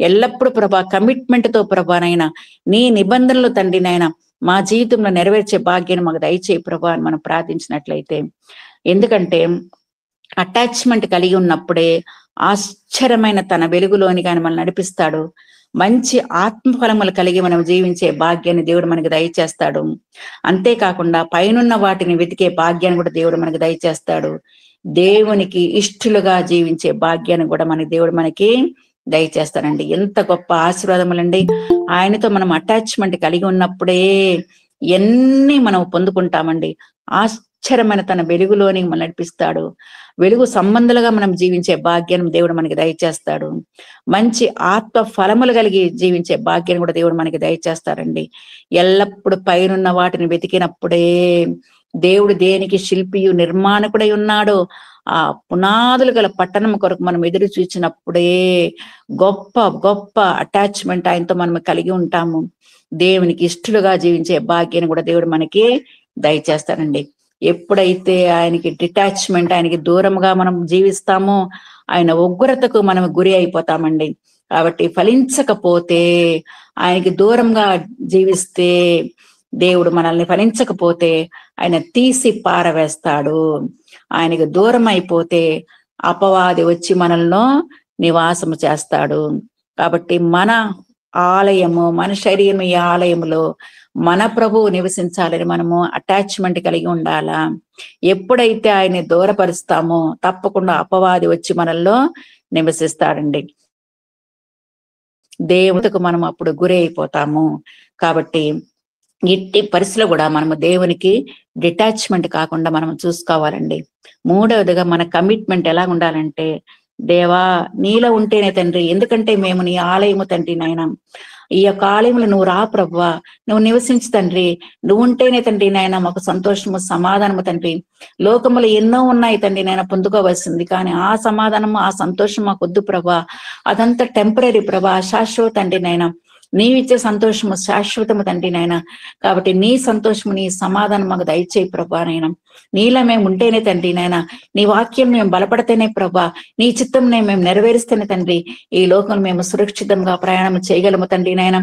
ఎల్లప్పుడూ ప్రభా కమిట్మెంట్ తో ప్రభానైనా నీ నిబంధనలు తండ్రి నాయన మా జీవితంలో నెరవేర్చే భాగ్యాన్ని మాకు దయచేయి ప్రభా అని మనం ప్రార్థించినట్లయితే. ఎందుకంటే అటాచ్మెంట్ కలిగి ఉన్నప్పుడే ఆశ్చర్యమైన తన వెలుగులోని కానీ మనల్ని నడిపిస్తాడు. మంచి ఆత్మఫలములు కలిగి మనం జీవించే భాగ్యాన్ని దేవుడు మనకి దయచేస్తాడు. అంతేకాకుండా పైనున్న వాటిని వెతికే భాగ్యాన్ని కూడా దేవుడు మనకి దయచేస్తాడు. దేవునికి ఇష్టలుగా జీవించే భాగ్యాన్ని కూడా మనకి దేవుడు మనకి దయచేస్తాడండి. ఎంత గొప్ప ఆశీర్వాదములండి. ఆయనతో మనం అటాచ్మెంట్ కలిగి ఉన్నప్పుడే ఎన్ని మనం పొందుకుంటామండి. ఆశ్చర్యమైన తన వెలుగులోని మనం నడిపిస్తాడు. వెలుగు సంబంధాలుగా మనం జీవించే భాగ్యాన్ని దేవుడు మనకి దయచేస్తాడు. మంచి ఆత్మ ఫలములు కలిగి జీవించే భాగ్యాన్ని కూడా దేవుడు మనకి దయచేస్తారండి. ఎల్లప్పుడు పైనున్న వాటిని వెతికినప్పుడే దేవుడు దేనికి శిల్పియు నిర్మాణకుడై ఉన్నాడో ఆ పునాదులు గల పట్టణం కొరకు మనం ఎదురు చూచినప్పుడే గొప్ప గొప్ప అటాచ్మెంట్ ఆయనతో మనం కలిగి ఉంటాము. దేవునికి ఇష్టలుగా జీవించే భాగ్యాన్ని కూడా దేవుడు మనకి దయచేస్తారండి. ఎప్పుడైతే ఆయనకి డిటాచ్మెంట్, ఆయనకి దూరంగా మనం జీవిస్తామో ఆయన ఉగ్రతకు మనం గురి అయిపోతామండి. కాబట్టి ఫలించకపోతే, ఆయనకి దూరంగా జీవిస్తే, దేవుడు మనల్ని ఫలించకపోతే ఆయన తీసి పారవేస్తాడు. ఆయనకి దూరం అయిపోతే అపవాది వచ్చి మనల్ని నివాసము చేస్తాడు. కాబట్టి మన ఆలయము, మన శరీరం ఈ ఆలయములో మన ప్రభువు నివసించాలని మనము అటాచ్మెంట్ కలిగి ఉండాలా. ఎప్పుడైతే ఆయన్ని దూరపరుస్తామో తప్పకుండా అపవాది వచ్చి మనల్లో నివసిస్తాడండి. దేవుడికి మనం అప్పుడు గురి అయిపోతాము. కాబట్టి ఇట్టి పరిస్థితులు కూడా మనము దేవునికి డిటాచ్మెంట్ కాకుండా మనం చూసుకోవాలండి. మూడవదిగా మన కమిట్మెంట్ ఎలా ఉండాలంటే, దేవా నీలో ఉంటేనే తండ్రి, ఎందుకంటే మేము నీ ఆలయము తండ్రి నాయన, ఈ యొక్క ఆలయంలో నువ్వు రా ప్రభువా, నువ్వు నివసించు తండ్రి, నువ్వు ఉంటేనే తండ్రి నాయన మాకు సంతోషము సమాధానము తండ్రి. లోకములు ఎన్నో ఉన్నాయి తండ్రి నాయన పొందుకోవాల్సింది, కానీ ఆ సమాధానము ఆ సంతోషం మాకు వద్దు ప్రభా. అదంతా టెంపరీ ప్రభా, శాశ్వత తండ్రి నాయన. నీవిచ్చే సంతోషము శాశ్వతము తండ్రి నాయన. కాబట్టి నీ సంతోషము నీ సమాధానం మాకు దయచేయి ప్రభా నాయన. నీలా మేము ఉంటేనే తండ్రి నాయన, నీ వాక్యం మేము బలపడితేనే ప్రభా, నీ చిత్తం మేము నెరవేరుస్తేనే తండ్రి ఈ లోకం మేము సురక్షితంగా ప్రయాణం చేయగలము తండ్రి నాయన.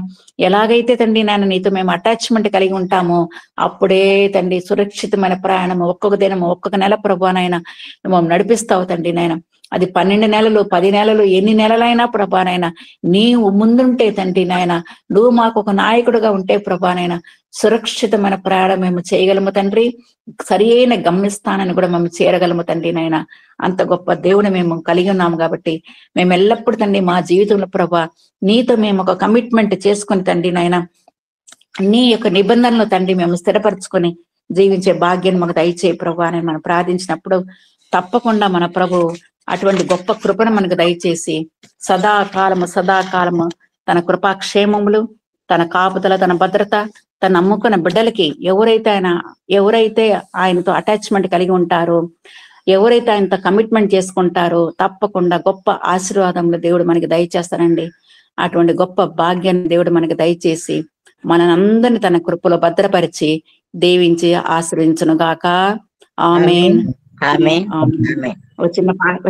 ఎలాగైతే తండ్రి నాయన నీతో మేము అటాచ్మెంట్ కలిగి ఉంటామో అప్పుడే తండ్రి సురక్షితమైన ప్రయాణము ఒక్కొక్క దినము ఒక్కొక్క నెల ప్రభా నాయన నువ్వు నడిపిస్తావు తండ్రి నాయన. అది 12 నెలలు 10 నెలలు ఎన్ని నెలలైనా ప్రభానైనా నీవు ముందుంటే తండ్రి నాయన, నువ్వు మాకు ఒక నాయకుడుగా ఉంటే ప్రభానైనా సురక్షితమైన ప్రయాణం మేము చేయగలము తండ్రి. సరి అయిన గమ్యస్థానాన్ని కూడా మేము చేరగలము తండ్రి నాయన. అంత గొప్ప దేవుని మేము కలిగి ఉన్నాము. కాబట్టి మేము ఎల్లప్పుడూ తండ్రి మా జీవితంలో ప్రభా నీతో మేము ఒక కమిట్మెంట్ చేసుకుని తండ్రి నాయన, నీ యొక్క నిబంధనలు తండ్రి మేము స్థిరపరచుకొని జీవించే భాగ్యాన్ని మాకు దయచేయి ప్రభా అని మనం ప్రార్థించినప్పుడు తప్పకుండా మన ప్రభు అటువంటి గొప్ప కృపను మనకు దయచేసి సదాకాలము తన కృపాక్షేమములు, తన కాపుదల, తన భద్రత, తన నమ్ముకున్న బిడ్డలకి ఎవరైతే ఆయనతో అటాచ్మెంట్ కలిగి ఉంటారో, ఎవరైతే ఆయనతో కమిట్మెంట్ చేసుకుంటారో తప్పకుండా గొప్ప ఆశీర్వాదములు దేవుడు మనకి దయచేస్తారండి. అటువంటి గొప్ప భాగ్యాన్ని దేవుడు మనకి దయచేసి మనందరిని తన కృపలో భద్రపరిచి దీవించి ఆశీర్వదించును గాక. ఆమేన్. ఒక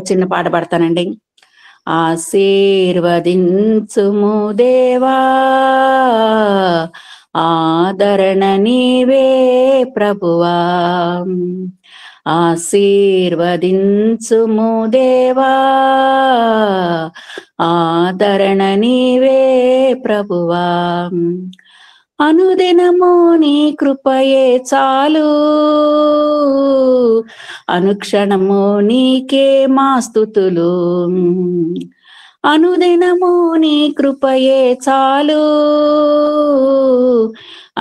చిన్న పాట పాడతానండి. ఆశీర్వదించుము దేవా, ఆదరణ నీవే ప్రభువా. ఆశీర్వదించుము దేవా, ఆదరణ నీవే ప్రభువా. అనుదినము నీ కృపయే చాలు, అనుక్షణము నీకే మా స్తుతులు. అనుదినము నీ కృపయే చాలు,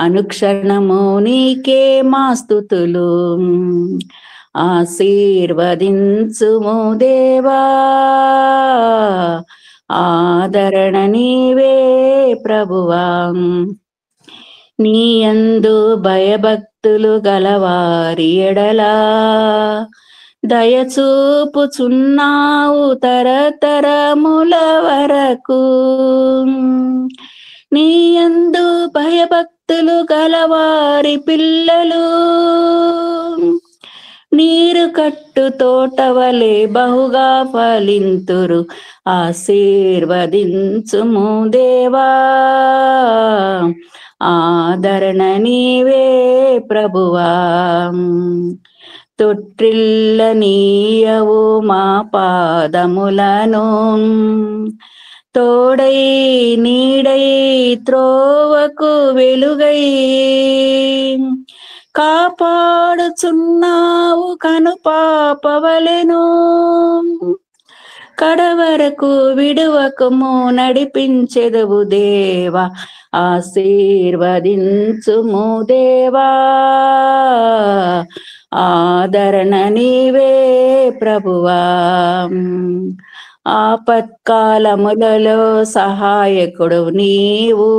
అనుక్షణము నీకే మా స్తుతులు. ఆశీర్వదించుము దేవా, ఆదరణ నీవే ప్రభువా. నీ యందు భయభక్తులు గలవారి ఎడలా దయచూపుచున్నావు తరతరముల వరకు. నీయందు భయభక్తులు గలవారి పిల్లలు నీరు కట్టు తోటవలే బహుగా ఫలింతురు. ఆశీర్వదించుము దేవా, ఆదరణ నీవే ప్రభువా. తొట్టిల్ల నీయవు మా పాదములను, తోడై నీడై త్రోవకు వెలుగై కాపాడుచున్నావు కనుపాపవలెను. కడవరకు విడువకము నడిపించెదవు దేవా, ఆశీర్వదించుము దేవా, ఆదరణ నీవే ప్రభువా. ఆపత్కాలములలో సహాయకుడు నీవు,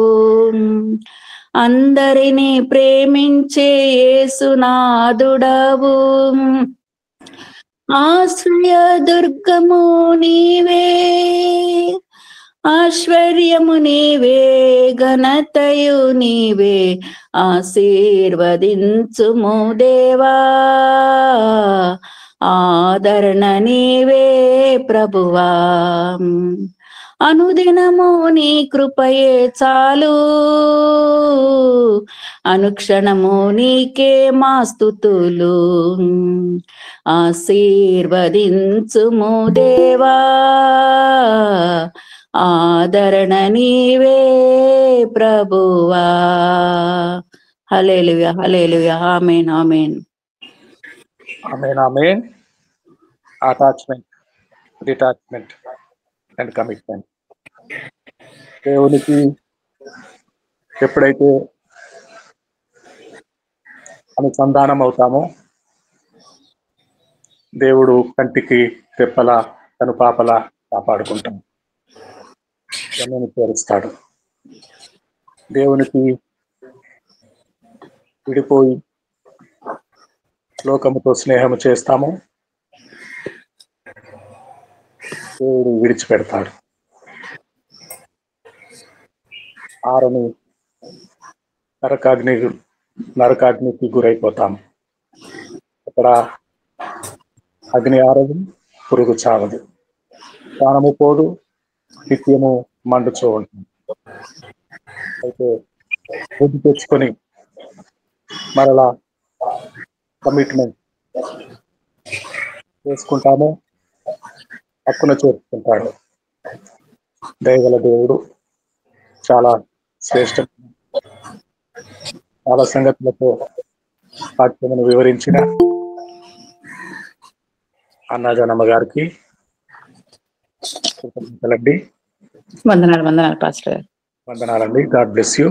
అందరినీ ప్రేమించే యేసునాథుడవు. ఆశ్రయ దుర్గము నీవే, ఐశ్వర్యము నీవే, ఘనతయు నీవే, ఆశీర్వదించుము దేవా, ఆదరణ నీవే ప్రభువా. అనుదినము నీ కృపయే చాలు, అనుక్షణము నీకే మా స్తుతులు. ఆశీర్వదించుము దేవా, ఆదరణ నీవే ప్రభువా. హల్లెలూయా, హల్లెలూయా, ఆమేన్, ఆమేన్. ఆమేన్, ఆమేన్. Attachment, detachment and commitment. దేవునికి ఎప్పుడైతే అనుసంధానం అవుతామో దేవుడు కంటికి రెప్పల కనుపాపల కాపాడుకుంటాం, గమ్యాన్ని చేరుస్తాడు. దేవునికి విడిపోయి లోకముతో స్నేహము చేస్తాము, దేవుడు విడిచిపెడతాడు. ఆరని నరకాగ్నికి గురైపోతాము. అక్కడ అగ్ని ఆరదు, పురుగు చావదు, ప్రాణము పోదు, నిత్యము మండుచూ ఉంటుంది. అయితే బుద్ధి తెచ్చుకొని మరలా కమిట్మెంట్ చేసుకుంటాము, హక్కున చేర్చుకుంటాడు. దయగల దేవుడు చాలా శ్రేష్టం. చాలా సంగతులతో వాక్యమును వివరించిన అన్నాజనమ్మ గారికి కృతజ్ఞతలండి. వందనాలు, వందనాలు పాస్టర్ గారు. వందనాలండి. God bless you.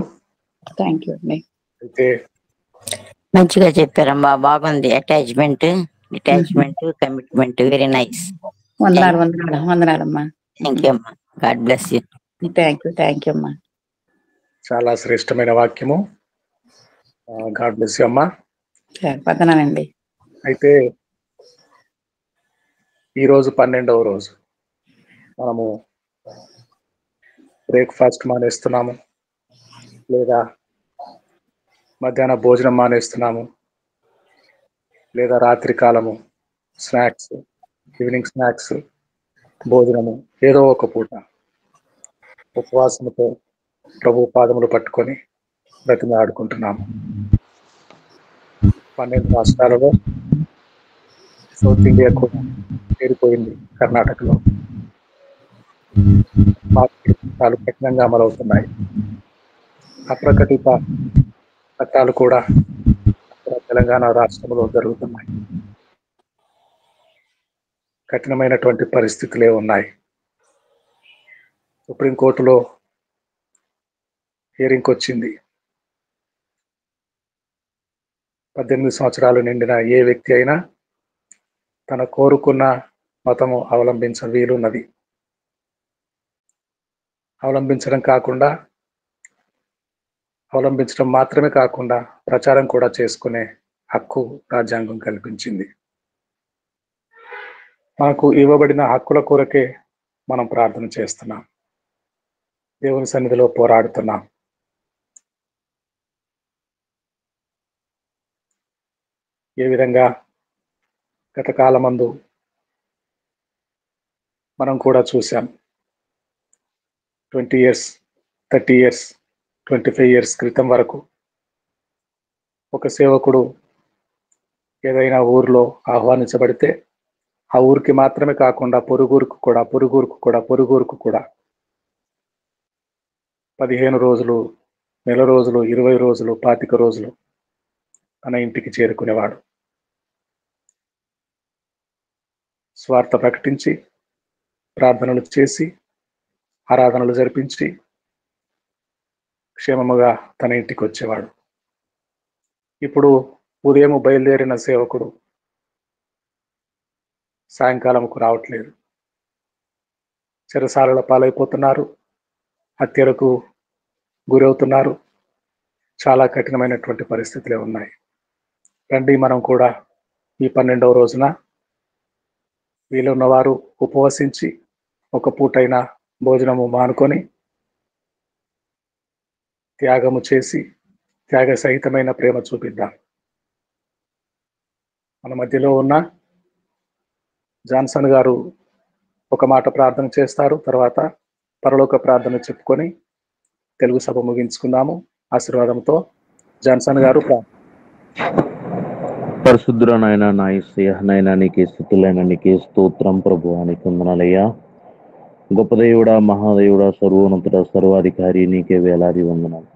Thank you అండి. అయితే మంచిగా చెప్పారమ్మా, బాగుంది. Attachment, detachment, commitment, very nice. వందనాలు, వందనాలు, వందనాలమ్మా. థ్యాంక్ యూ అమ్మా. God bless you. Thank you, thank you అమ్మా. చాలా శ్రేష్టమైన వాక్యము. గాడ్ బ్లెస్ యూ అమ్మా. వందనాలండి. అయితే ఈరోజు 12వ రోజు మనము బ్రేక్ఫాస్ట్ మానేస్తున్నాము, లేదా మధ్యాహ్న భోజనం మానేస్తున్నాము, లేదా రాత్రి కాలము స్నాక్స్, ఈవినింగ్ స్నాక్స్, భోజనము ఏదో ఒక పూట ఉపవాసముతో ప్రభు పాదములు పట్టుకొని బ్రతిమాడుకుంటున్నాము. 12 రాష్ట్రాలలో సౌత్ ఇండియా కూడా చేరిపోయింది. కర్ణాటకలో చట్టాలు కఠినంగా అమలవుతున్నాయి. అప్రకటిత చట్టాలు కూడా తెలంగాణ రాష్ట్రంలో జరుగుతున్నాయి. కఠినమైనటువంటి పరిస్థితులే ఉన్నాయి. సుప్రీంకోర్టులో హియరింగ్ వచ్చింది. 18 సంవత్సరాలు నిండిన ఏ వ్యక్తి అయినా తన కోరుకున్న మతము అవలంబించ వీలున్నది. అవలంబించడం మాత్రమే కాకుండా ప్రచారం కూడా చేసుకునే హక్కు రాజ్యాంగం కల్పించింది. మనకు ఇవ్వబడిన హక్కుల కొరకే మనం ప్రార్థన చేస్తున్నాం, దేవుని సన్నిధిలో పోరాడుతున్నాం. ఏ విధంగా గత కాలమందు మనం కూడా చూసాం. 20 years, 30 years, 25 years క్రితం వరకు ఒక సేవకుడు ఏదైనా ఊరిలో ఆహ్వానించబడితే ఆ ఊరికి మాత్రమే కాకుండా పొరుగురుకు కూడా 15 రోజులు, నెల రోజులు, 20 రోజులు, 25 రోజులు తన ఇంటికి చేరుకునేవాడు. స్వార్థ ప్రకటించి, ప్రార్థనలు చేసి, ఆరాధనలు జరిపించి క్షేమముగా తన ఇంటికి వచ్చేవాడు. ఇప్పుడు ఉదయం బయలుదేరిన సేవకుడు సాయంకాలంకు రావట్లేదు. చెరసాలల పాలైపోతున్నారు, హత్యలకు గురవుతున్నారు. చాలా కఠినమైనటువంటి పరిస్థితులే ఉన్నాయి. రండి, మనం కూడా ఈ 12వ రోజున వీలున్నవారు ఉపవసించి ఒక పూటైన భోజనము మానుకొని త్యాగము చేసి త్యాగ సహితమైన ప్రేమ చూపిద్దాం. మన మధ్యలో ఉన్న జాన్సన్ గారు ఒక మాట ప్రార్థన చేస్తారు. తర్వాత పరలోక ప్రార్థన చెప్పుకొని తెలుగు సభ ముగించుకుందాము ఆశీర్వాదంతో. జాన్సన్ గారు పరిశుద్ధులనైనా నా యేసయ్య, నైనా నీకే స్తుతులైన నీకే స్తోత్రం ప్రభువా, నీకు వందనాలయ్యా. గొప్ప దేవుడా, మహాదేవుడా, సర్వోన్నతుడా, సర్వాధికారి నీకే వేలాది వందనాలు.